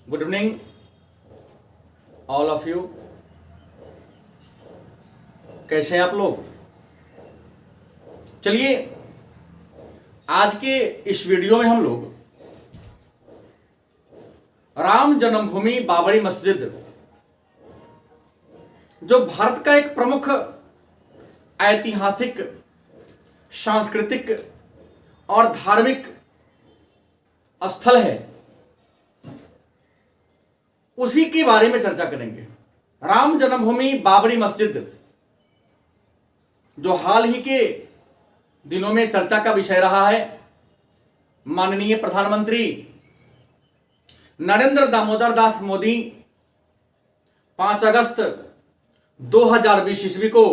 Good evening all of you. कैसे हैं आप लोग? चलिए आज के इस वीडियो में हम लोग राम जन्मभूमि बाबरी मस्जिद, जो भारत का एक प्रमुख ऐतिहासिक, सांस्कृतिक और धार्मिक स्थल है, उसी के बारे में चर्चा करेंगे। राम जन्मभूमि बाबरी मस्जिद जो हाल ही के दिनों में चर्चा का विषय रहा है। माननीय प्रधानमंत्री नरेंद्र दामोदर दास मोदी 5 अगस्त 2020 ईस्वी को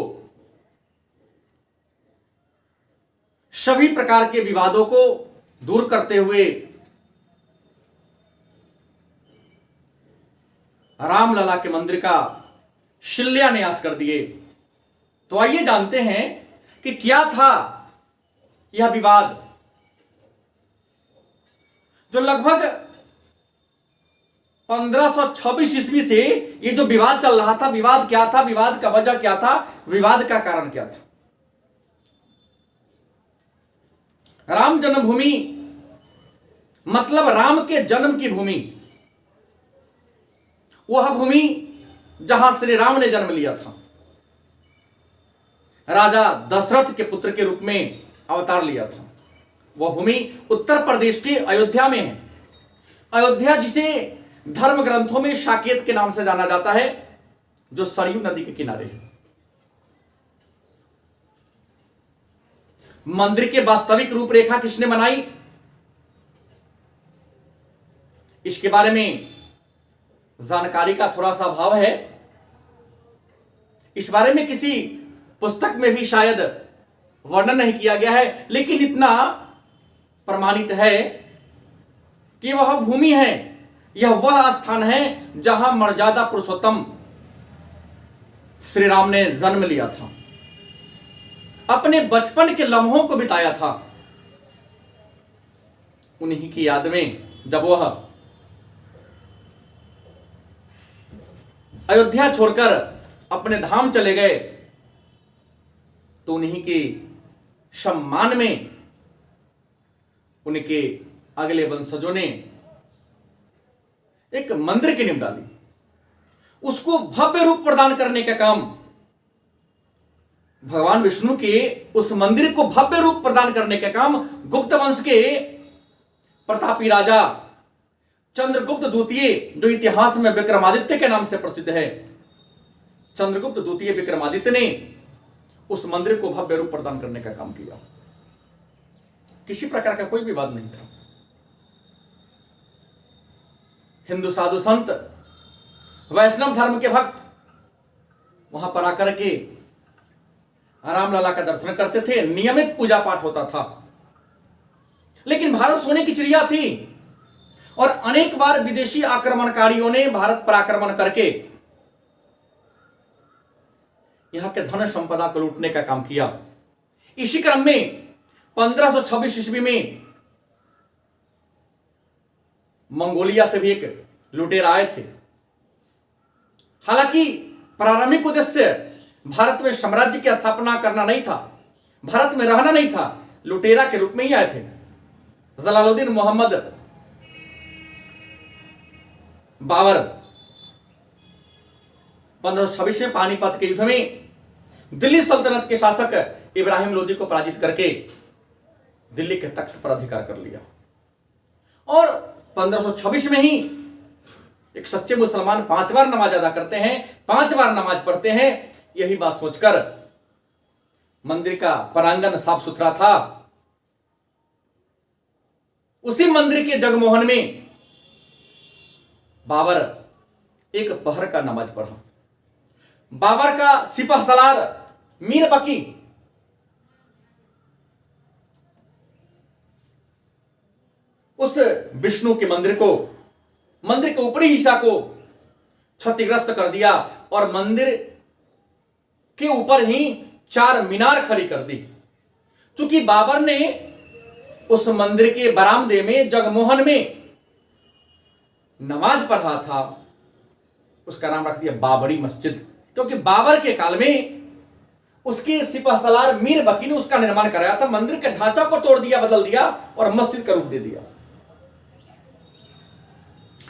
सभी प्रकार के विवादों को दूर करते हुए रामलला के मंदिर का शिलान्यास कर दिए। तो आइए जानते हैं कि क्या था यह विवाद जो लगभग 1526 ईस्वी से ये जो विवाद चल रहा था। विवाद क्या था, विवाद का वजह क्या था, विवाद का कारण क्या था? राम जन्मभूमि मतलब राम के जन्म की भूमि, वह भूमि जहां श्री राम ने जन्म लिया था, राजा दशरथ के पुत्र के रूप में अवतार लिया था। वह भूमि उत्तर प्रदेश के अयोध्या में है। अयोध्या जिसे धर्म ग्रंथों में साकेत के नाम से जाना जाता है, जो सरयू नदी के किनारे है। मंदिर के वास्तविक रूपरेखा किसने बनाई, इसके बारे में जानकारी का थोड़ा सा अभाव है। इस बारे में किसी पुस्तक में भी शायद वर्णन नहीं किया गया है, लेकिन इतना प्रमाणित है कि वह भूमि है, यह वह स्थान है जहां मर्यादा पुरुषोत्तम श्री राम ने जन्म लिया था, अपने बचपन के लम्हों को बिताया था। उन्हीं की याद में जब वह अयोध्या छोड़कर अपने धाम चले गए, तो उन्हीं के सम्मान में उनके अगले वंशजों ने एक मंदिर की नींव डाली। उसको भव्य रूप प्रदान करने का काम, भगवान विष्णु के उस मंदिर को भव्य रूप प्रदान करने का काम गुप्त वंश के प्रतापी राजा चंद्रगुप्त द्वितीय, जो इतिहास में विक्रमादित्य के नाम से प्रसिद्ध है, चंद्रगुप्त द्वितीय विक्रमादित्य ने उस मंदिर को भव्य रूप प्रदान करने का काम किया। किसी प्रकार का कोई विवाद नहीं था। हिंदू साधु संत, वैष्णव धर्म के भक्त वहां पर आकर के रामलला का दर्शन करते थे। नियमित पूजा पाठ होता था। लेकिन भारत सोने की चिड़िया थी और अनेक बार विदेशी आक्रमणकारियों ने भारत पर आक्रमण करके यहां के धन संपदा को लूटने का काम किया। इसी क्रम में 1526 ईस्वी में मंगोलिया से भी एक लुटेरा आए थे। हालांकि प्रारंभिक उद्देश्य भारत में साम्राज्य की स्थापना करना नहीं था, भारत में रहना नहीं था, लुटेरा के रूप में ही आए थे। जलालुद्दीन मोहम्मद बाबर 1526 में पानीपत के युद्ध में दिल्ली सल्तनत के शासक इब्राहिम लोदी को पराजित करके दिल्ली के तख्त पर अधिकार कर लिया। और 1526 में ही एक सच्चे मुसलमान 5 बार नमाज अदा करते हैं, 5 बार नमाज पढ़ते हैं। यही बात सोचकर मंदिर का प्रांगण साफ सुथरा था। उसी मंदिर के जगमोहन में बाबर एक पहर का नमाज पढ़ा। बाबर का सिपह सलार मीर बकी उस विष्णु के मंदिर के ऊपरी हिस्सा को क्षतिग्रस्त कर दिया और मंदिर के ऊपर ही 4 मीनार खड़ी कर दी। चूंकि बाबर ने उस मंदिर के बरामदे में, जगमोहन में नमाज पढ़ रहा था, उसका नाम रख दिया बाबरी मस्जिद, क्योंकि बाबर के काल में उसके सिपहसालार मीर बकी ने उसका निर्माण कराया था। मंदिर के ढांचा को तोड़ दिया, बदल दिया और मस्जिद का रूप दे दिया।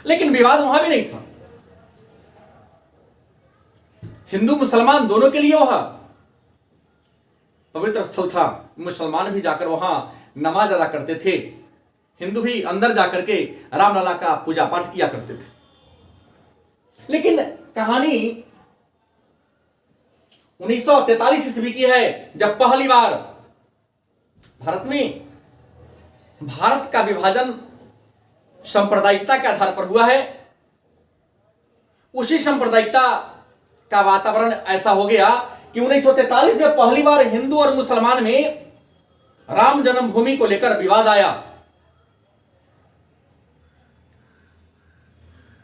लेकिन विवाद वहां भी नहीं था। हिंदू मुसलमान दोनों के लिए वहां पवित्र स्थल था। मुसलमान भी जाकर वहां नमाज अदा करते थे, हिंदू भी अंदर जाकर के रामलला का पूजा पाठ किया करते थे। लेकिन कहानी 1943 ईस्वी की है, जब पहली बार भारत का विभाजन सांप्रदायिकता के आधार पर हुआ है। उसी सांप्रदायिकता का वातावरण ऐसा हो गया कि 1943 में पहली बार हिंदू और मुसलमान में राम जन्मभूमि को लेकर विवाद आया,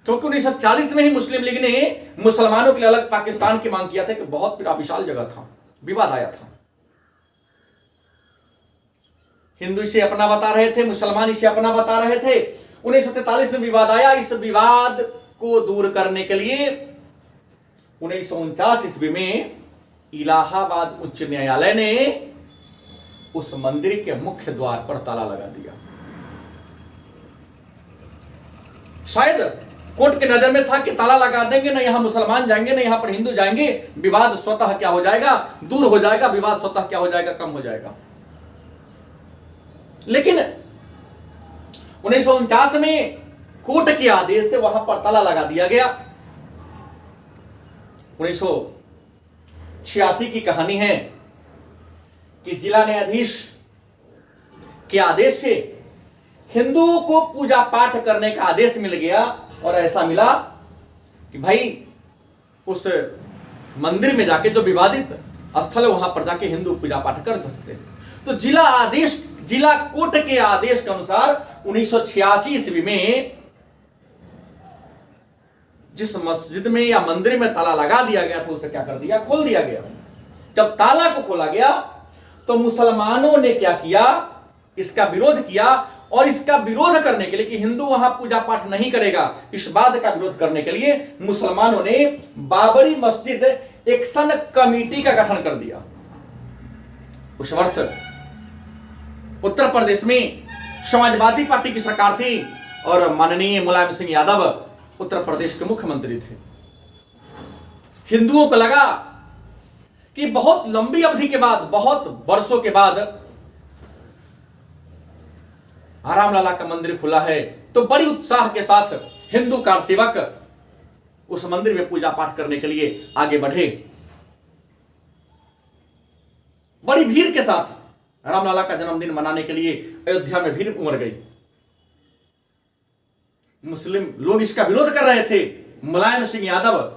क्योंकि 1940 में ही मुस्लिम लीग ने मुसलमानों के लिए अलग पाकिस्तान की मांग किया था कि बहुत विशाल जगह था। विवाद आया था, हिंदू इसे अपना बता रहे थे, मुसलमान इसे अपना बता रहे थे। 1943 में विवाद आया। इस विवाद को दूर करने के लिए 1949 ईस्वी में इलाहाबाद उच्च न्यायालय ने उस मंदिर के मुख्य द्वार पर ताला लगा दिया। शायद कोर्ट के नजर में था कि ताला लगा देंगे, ना यहां मुसलमान जाएंगे ना यहां पर हिंदू जाएंगे, विवाद स्वतः क्या हो जाएगा, दूर हो जाएगा, विवाद स्वतः क्या हो जाएगा, कम हो जाएगा। लेकिन 1949 में कोर्ट के आदेश से वहां पर ताला लगा दिया गया। 1986 की कहानी है कि जिला न्यायाधीश के आदेश से हिंदुओं को पूजा पाठ करने का आदेश मिल गया, और ऐसा मिला कि भाई उस मंदिर में जाके जो विवादित स्थल है वहां पर जाके हिंदू पूजा पाठ कर सकते हैं। तो जिला कोर्ट के आदेश के अनुसार 1986 ईस्वी में जिस मस्जिद में या मंदिर में ताला लगा दिया गया था उसे क्या कर दिया, खोल दिया गया। जब ताला को खोला गया तो मुसलमानों ने क्या किया, इसका विरोध किया, और इसका विरोध करने के लिए कि हिंदू वहां पूजा पाठ नहीं करेगा, इस बात का विरोध करने के लिए मुसलमानों ने बाबरी मस्जिद एक्शन कमेटी का गठन कर दिया। उस वर्ष उत्तर प्रदेश में समाजवादी पार्टी की सरकार थी और माननीय मुलायम सिंह यादव उत्तर प्रदेश के मुख्यमंत्री थे। हिंदुओं को लगा कि बहुत लंबी अवधि के बाद, बहुत वर्षों के बाद रामलला का मंदिर खुला है, तो बड़ी उत्साह के साथ हिंदू कार सेवक उस मंदिर में पूजा पाठ करने के लिए आगे बढ़े। बड़ी भीड़ के साथ रामलला का जन्मदिन मनाने के लिए अयोध्या में भीड़ उमड़ गई। मुस्लिम लोग इसका विरोध कर रहे थे। मुलायम सिंह यादव,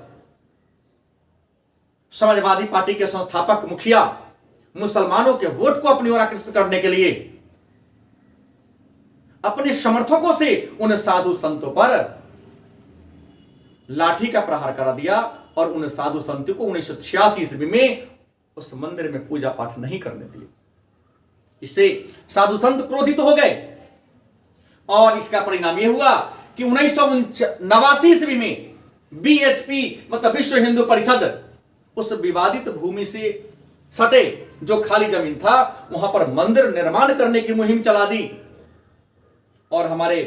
समाजवादी पार्टी के संस्थापक मुखिया, मुसलमानों के वोट को अपनी ओर आकर्षित करने के लिए अपने समर्थकों से उन साधु संतों पर लाठी का प्रहार करा दिया और उन साधु संतों को 1986 ईस्वी में उस मंदिर में पूजा पाठ नहीं करने दिए। इससे साधु संत क्रोधित हो गए और इसका परिणाम यह हुआ कि 1989 ईस्वी में बीएचपी मतलब विश्व हिंदू परिषद उस विवादित भूमि से सटे जो खाली जमीन था वहां पर मंदिर निर्माण करने की मुहिम चला दी। और हमारे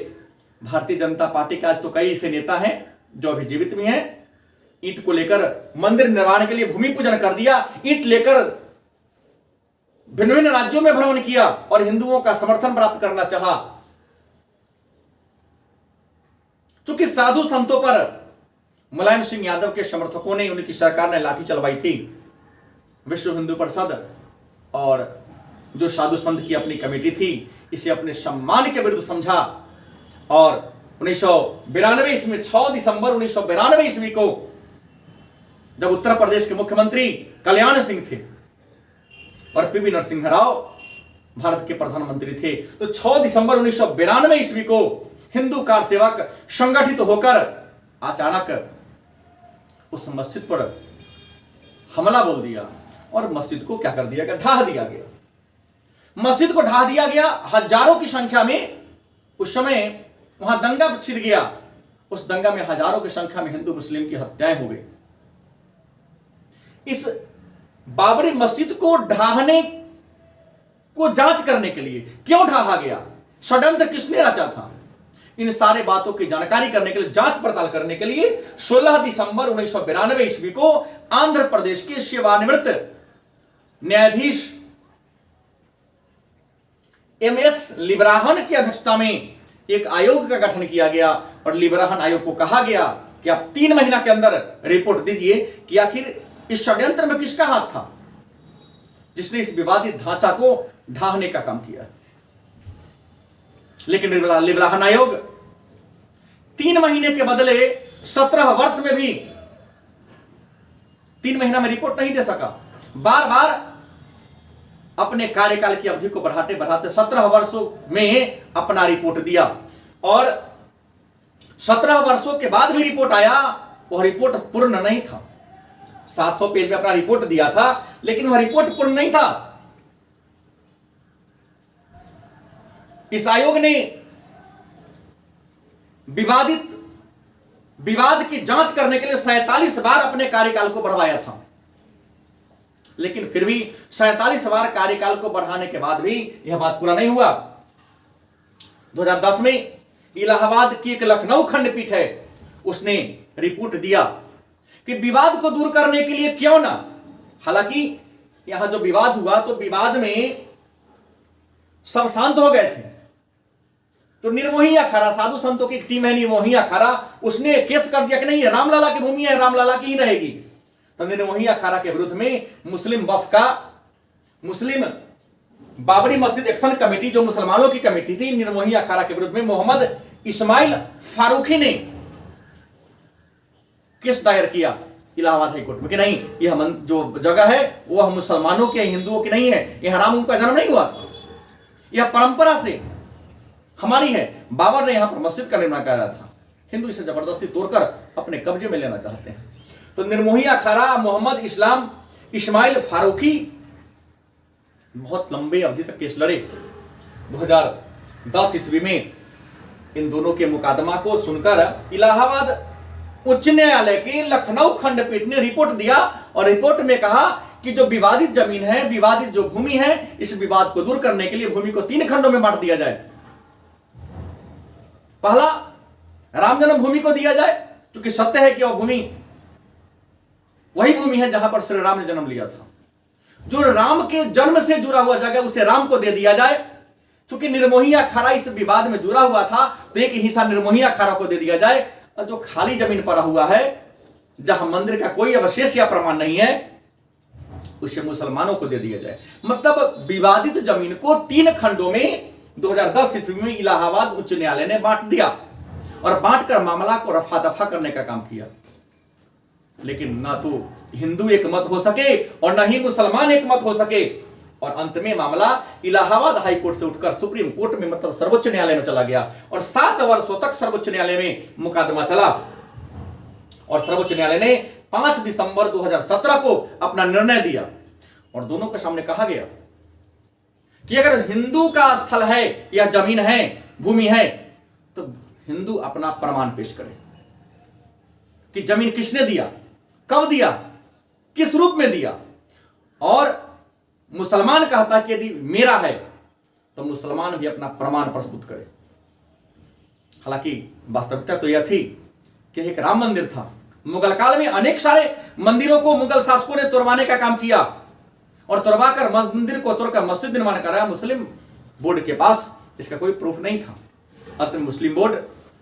भारतीय जनता पार्टी का तो कई ऐसे नेता हैं जो अभी जीवित भी हैं, ईंट को लेकर मंदिर निर्माण के लिए भूमि पूजन कर दिया, ईंट लेकर भिन्न भिन्न राज्यों में भ्रमण किया और हिंदुओं का समर्थन प्राप्त करना चाहा। चूंकि साधु संतों पर मुलायम सिंह यादव के समर्थकों ने, उनकी सरकार ने लाठी चलवाई थी, विश्व हिंदू परिषद और जो साधु संत की अपनी कमेटी थी इसे अपने सम्मान के विरुद्ध समझा और 1992 ईस्वी में 6 दिसंबर 1992 ईस्वी को जब उत्तर प्रदेश के मुख्यमंत्री कल्याण सिंह थे और पीवी नरसिंह राव भारत के प्रधानमंत्री थे, तो 6 दिसंबर 1992 ईस्वी को हिंदू कार सेवक संगठित होकर अचानक उस मस्जिद पर हमला बोल दिया और मस्जिद को क्या कर दिया गया, ढा दिया गया। मस्जिद को ढा दिया गया, हजारों की संख्या में उस समय वहां दंगा छिड़ गया। उस दंगा में हजारों की संख्या में हिंदू मुस्लिम की हत्याएं हो गई। इस बाबरी मस्जिद को ढाहने को जांच करने के लिए क्यों ढाहा गया, षड्यंत्र किसने रचा था, इन सारे बातों की जानकारी करने के लिए, जांच पड़ताल करने के लिए 16 दिसंबर 1992 ईस्वी को आंध्र प्रदेश के सेवानिवृत्त न्यायाधीश एमएस लिबराहन की अध्यक्षता में एक आयोग का गठन किया गया और लिबराहन आयोग को कहा गया कि आप 3 महीना के अंदर रिपोर्ट दीजिए कि आखिर इस षड्यंत्र में किसका हाथ था जिसने इस विवादित ढांचा को ढाहने का काम किया। लेकिन लिबराहन आयोग 3 महीने के बदले 17 वर्ष में भी 3 महीना में रिपोर्ट नहीं दे सका। बार बार अपने कार्यकाल की अवधि को बढ़ाते बढ़ाते 17 वर्षों में अपना रिपोर्ट दिया और 17 वर्षों के बाद भी रिपोर्ट आया, वह रिपोर्ट पूर्ण नहीं था। 700 पेज में अपना रिपोर्ट दिया था लेकिन वह रिपोर्ट पूर्ण नहीं था। इस आयोग ने विवाद की जांच करने के लिए 47 बार अपने कार्यकाल को बढ़वाया था, लेकिन फिर भी 47 बार कार्यकाल को बढ़ाने के बाद भी यह बात पूरा नहीं हुआ। 2010 में इलाहाबाद की एक लखनऊ खंडपीठ है, उसने रिपोर्ट दिया कि विवाद को दूर करने के लिए क्यों ना, हालांकि यहां जो विवाद हुआ तो विवाद में सब शांत हो गए थे, तो निर्मोही अखाड़ा, साधु संतों की एक टीम है निर्मोही अखाड़ा, उसने केस कर दिया कि नहीं, रामलला की भूमि है, रामलला की ही रहेगी। तो निर्मोही अखाड़ा के विरुद्ध में मुस्लिम वफ का, मुस्लिम बाबरी मस्जिद एक्शन कमेटी जो मुसलमानों की कमेटी थी, निर्मोही अखाड़ा के विरुद्ध में मोहम्मद इस्माइल फारूकी ने केस दायर किया इलाहाबाद हाईकोर्ट में कि नहीं, यह जो जगह है वह मुसलमानों के, हिंदुओं की नहीं है, यह राम का जन्म नहीं हुआ था, यह परंपरा से हमारी है। बाबर ने यहां पर मस्जिद का निर्माण कराया था, हिंदू इसे जबरदस्ती तोड़कर अपने कब्जे में लेना चाहते हैं। तो निर्मोही अखाड़ा, मोहम्मद इस्माइल फारूकी बहुत लंबे अवधि तक केस लड़े। 2010 ईस्वी में इन दोनों के मुकदमा को सुनकर इलाहाबाद उच्च न्यायालय की लखनऊ खंडपीठ ने रिपोर्ट दिया और रिपोर्ट में कहा कि जो विवादित जमीन है, विवादित जो भूमि है, इस विवाद को दूर करने के लिए भूमि को 3 खंडों में बांट दिया जाए। पहला, राम जन्म भूमि को दिया जाए, क्योंकि सत्य है कि वह भूमि वही भूमि है जहां पर श्री राम ने जन्म लिया था। जो राम के जन्म से जुड़ा हुआ जगह उसे राम को दे दिया जाए। चूंकि निर्मोही अखाड़ा इस विवाद में जुड़ा हुआ था तो एक हिस्सा निर्मोही अखाड़ा को दे दिया जाए और जो खाली जमीन पड़ा हुआ है जहां मंदिर का कोई अवशेष या प्रमाण नहीं है उसे मुसलमानों को दे दिया जाए। मतलब विवादित जमीन को 3 खंडों में 2010 ईस्वी में इलाहाबाद उच्च न्यायालय ने बांट दिया और बांटकर मामला को रफा दफा करने का काम किया। लेकिन ना तो हिंदू एक मत हो सके और न ही मुसलमान एक मत हो सके और अंत में मामला इलाहाबाद हाई कोर्ट से उठकर सुप्रीम कोर्ट में, मतलब सर्वोच्च न्यायालय में चला गया और 7 वर्षों तक सर्वोच्च न्यायालय में मुकदमा चला और सर्वोच्च न्यायालय ने 5 दिसंबर 2017 को अपना निर्णय दिया और दोनों के सामने कहा गया कि अगर हिंदू का स्थल है या जमीन है, भूमि है, तो हिंदू अपना प्रमाण पेश करे कि जमीन किसने दिया, कब दिया, किस रूप में दिया। और मुसलमान कहता कि यदि मेरा है तो मुसलमान भी अपना प्रमाण प्रस्तुत करे। हालांकि वास्तविकता तो यह थी कि एक राम मंदिर था। मुगल काल में अनेक सारे मंदिरों को मुगल शासकों ने तोड़वाने का काम किया और तोड़वाकर मंदिर को तोड़कर मस्जिद निर्माण कराया। मुस्लिम बोर्ड के पास इसका कोई प्रूफ नहीं था। अंत में मुस्लिम बोर्ड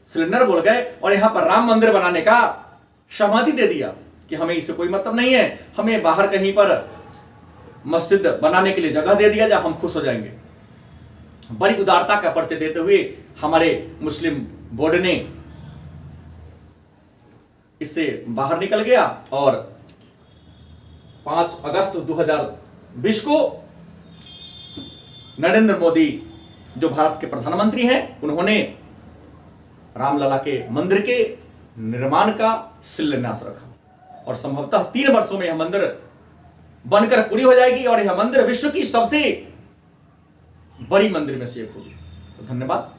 सिलेंडर बोल गए और यहां पर राम मंदिर बनाने का सहमति दे दिया कि हमें इससे कोई मतलब नहीं है, हमें बाहर कहीं पर मस्जिद बनाने के लिए जगह दे दिया जाए, हम खुश हो जाएंगे। बड़ी उदारता का परिचय देते हुए हमारे मुस्लिम बोर्ड ने इससे बाहर निकल गया और 5 अगस्त 2020 को नरेंद्र मोदी जो भारत के प्रधानमंत्री हैं, उन्होंने रामलला के मंदिर के निर्माण का शिलान्यास रखा और संभवतः 3 वर्षों में यह मंदिर बनकर पूरी हो जाएगी और यह मंदिर विश्व की सबसे बड़ी मंदिर में से एक होगी। तो धन्यवाद।